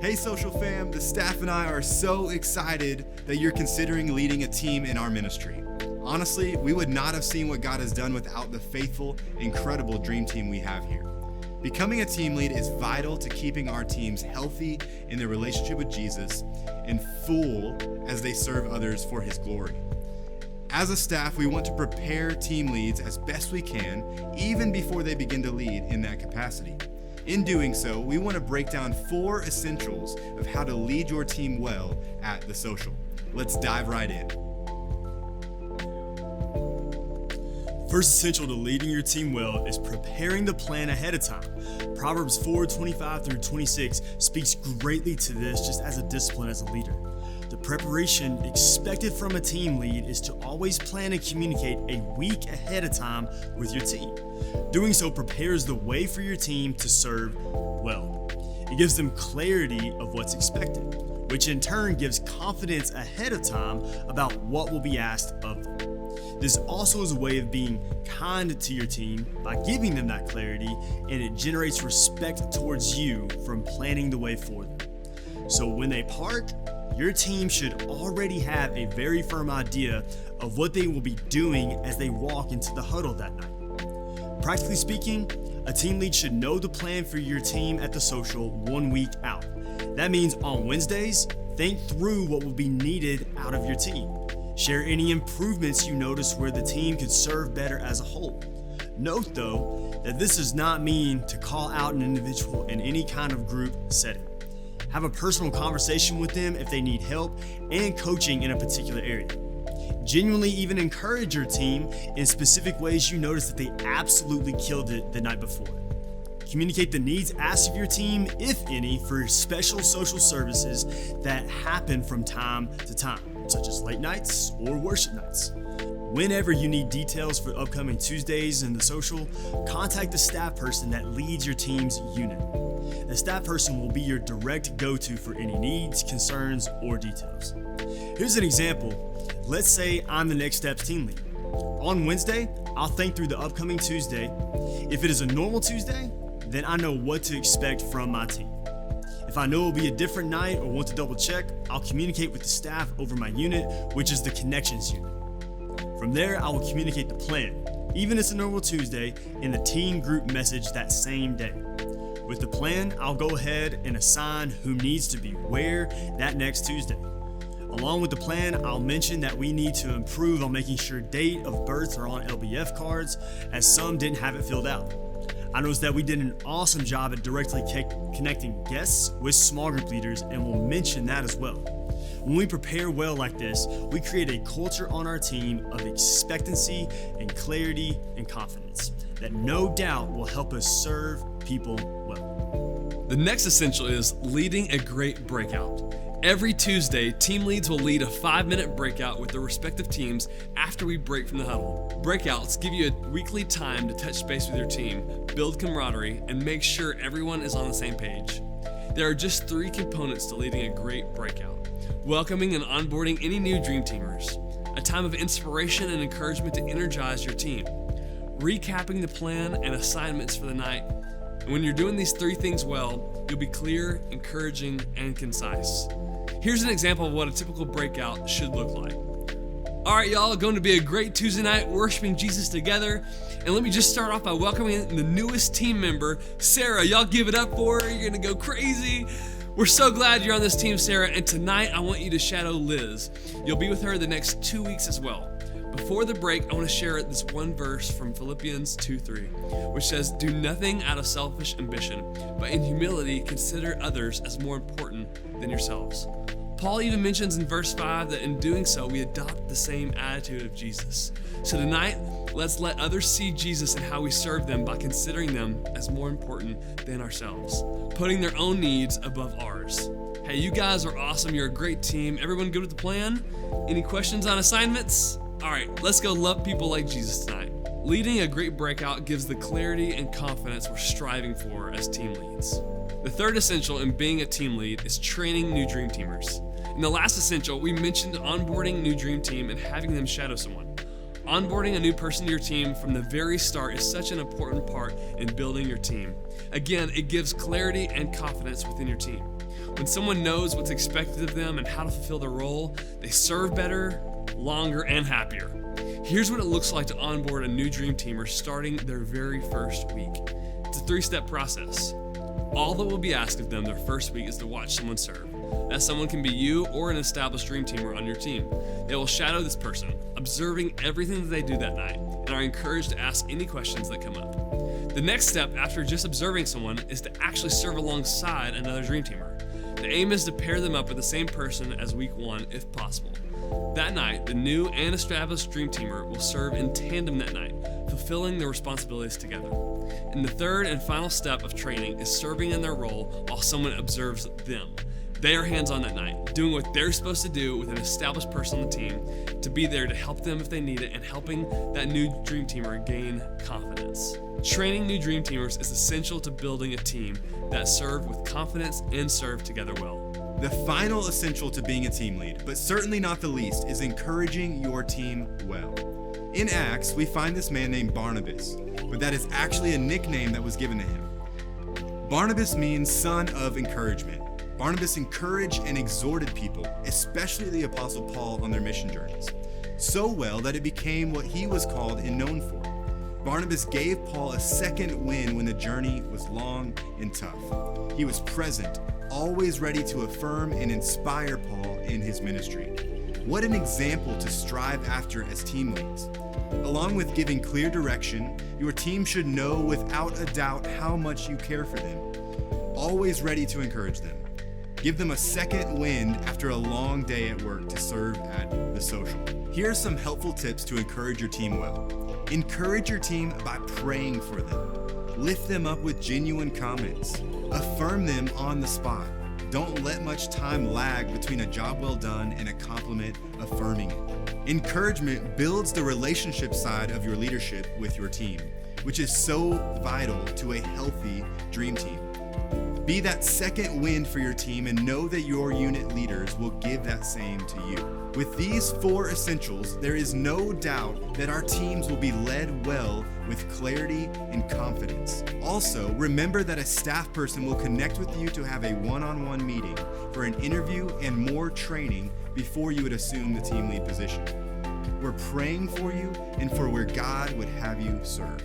Hey Social Fam, the staff and I are so excited that you're considering leading a team in our ministry. Honestly, we would not have seen what God has done without the faithful, incredible dream team we have here. Becoming a team lead is vital to keeping our teams healthy in their relationship with Jesus and full as they serve others for His glory. As a staff, we want to prepare team leads as best we can, even before they begin to lead in that capacity. In doing so, we want to break down 4 essentials of how to lead your team well at The Social. Let's dive right in. First essential to leading your team well is preparing the plan ahead of time. Proverbs 4:25 through 26 speaks greatly to this just as a discipline as a leader. The preparation expected from a team lead is to always plan and communicate a week ahead of time with your team. Doing so prepares the way for your team to serve well. It gives them clarity of what's expected, which in turn gives confidence ahead of time about what will be asked of them. This also is a way of being kind to your team by giving them that clarity, and it generates respect towards you from planning the way for them. So when they park, your team should already have a very firm idea of what they will be doing as they walk into the huddle that night. Practically speaking, a team lead should know the plan for your team at The Social 1 week out. That means on Wednesdays, think through what will be needed out of your team. Share any improvements you notice where the team could serve better as a whole. Note though, that this does not mean to call out an individual in any kind of group setting. Have a personal conversation with them if they need help and coaching in a particular area. Genuinely even encourage your team in specific ways you notice that they absolutely killed it the night before. Communicate the needs asked of your team, if any, for special social services that happen from time to time, such as late nights or worship nights. Whenever you need details for upcoming Tuesdays in The Social, contact the staff person that leads your team's unit. The staff person will be your direct go-to for any needs, concerns, or details. Here's an example. Let's say I'm the Next Steps team lead. On Wednesday, I'll think through the upcoming Tuesday. If it is a normal Tuesday, then I know what to expect from my team. If I know it'll be a different night or want to double check, I'll communicate with the staff over my unit, which is the connections unit. From there, I will communicate the plan, even if it's a normal Tuesday, in the team group message that same day. With the plan, I'll go ahead and assign who needs to be where that next Tuesday. Along with the plan, I'll mention that we need to improve on making sure date of births are on LBF cards, as some didn't have it filled out. I noticed that we did an awesome job at directly connecting guests with small group leaders, and we'll mention that as well. When we prepare well like this, we create a culture on our team of expectancy and clarity and confidence that no doubt will help us serve people well. The next essential is leading a great breakout. Every Tuesday, team leads will lead a 5-minute breakout with their respective teams after we break from the huddle. Breakouts give you a weekly time to touch base with your team, build camaraderie, and make sure everyone is on the same page. There are just 3 components to leading a great breakout: welcoming and onboarding any new Dream Teamers, a time of inspiration and encouragement to energize your team, recapping the plan and assignments for the night. And when you're doing these 3 things well, you'll be clear, encouraging, and concise. Here's an example of what a typical breakout should look like. All right, y'all, going to be a great Tuesday night worshiping Jesus together. And let me just start off by welcoming the newest team member, Sarah. Y'all give it up for her. You're going to go crazy. We're so glad you're on this team, Sarah. And tonight, I want you to shadow Liz. You'll be with her the next 2 weeks as well. Before the break, I want to share this one verse from Philippians 2:3, which says, "Do nothing out of selfish ambition, but in humility consider others as more important than yourselves." Paul even mentions in verse 5 that in doing so, we adopt the same attitude of Jesus. So tonight, let's let others see Jesus and how we serve them by considering them as more important than ourselves, putting their own needs above ours. Hey, you guys are awesome. You're a great team. Everyone good with the plan? Any questions on assignments? All right, let's go love people like Jesus tonight. Leading a great breakout gives the clarity and confidence we're striving for as team leads. The third essential in being a team lead is training new Dream Teamers. In the last essential, we mentioned onboarding a new Dream Team and having them shadow someone. Onboarding a new person to your team from the very start is such an important part in building your team. Again, it gives clarity and confidence within your team. When someone knows what's expected of them and how to fulfill their role, they serve better, longer, and happier. Here's what it looks like to onboard a new Dream Teamer starting their very first week. It's a 3-step process. All that will be asked of them their first week is to watch someone serve. That someone can be you or an established Dream Teamer on your team. They will shadow this person, observing everything that they do that night, and are encouraged to ask any questions that come up. The next step after just observing someone is to actually serve alongside another Dream Teamer. The aim is to pair them up with the same person as week 1 if possible. That night, the new and established Dream Teamer will serve in tandem that night, fulfilling their responsibilities together. And the third and final step of training is serving in their role while someone observes them. They are hands-on that night, doing what they're supposed to do with an established person on the team to be there to help them if they need it and helping that new Dream Teamer gain confidence. Training new Dream Teamers is essential to building a team that serve with confidence and serve together well. The final essential to being a team lead, but certainly not the least, is encouraging your team well. In Acts, we find this man named Barnabas, but that is actually a nickname that was given to him. Barnabas means son of encouragement. Barnabas encouraged and exhorted people, especially the Apostle Paul, on their mission journeys, so well that it became what he was called and known for. Barnabas gave Paul a second wind when the journey was long and tough. He was present, always ready to affirm and inspire Paul in his ministry. What an example to strive after as team leads. Along with giving clear direction, your team should know without a doubt how much you care for them. Always ready to encourage them. Give them a second wind after a long day at work to serve at the social. Here are some helpful tips to encourage your team well. Encourage your team by praying for them. Lift them up with genuine comments. Affirm them on the spot. Don't let much time lag between a job well done and a compliment affirming it. Encouragement builds the relationship side of your leadership with your team, which is so vital to a healthy dream team. Be that second wind for your team and know that your unit leaders will give that same to you. With these 4 essentials, there is no doubt that our teams will be led well with clarity and confidence. Also, remember that a staff person will connect with you to have a one-on-one meeting for an interview and more training before you would assume the team lead position. We're praying for you and for where God would have you serve.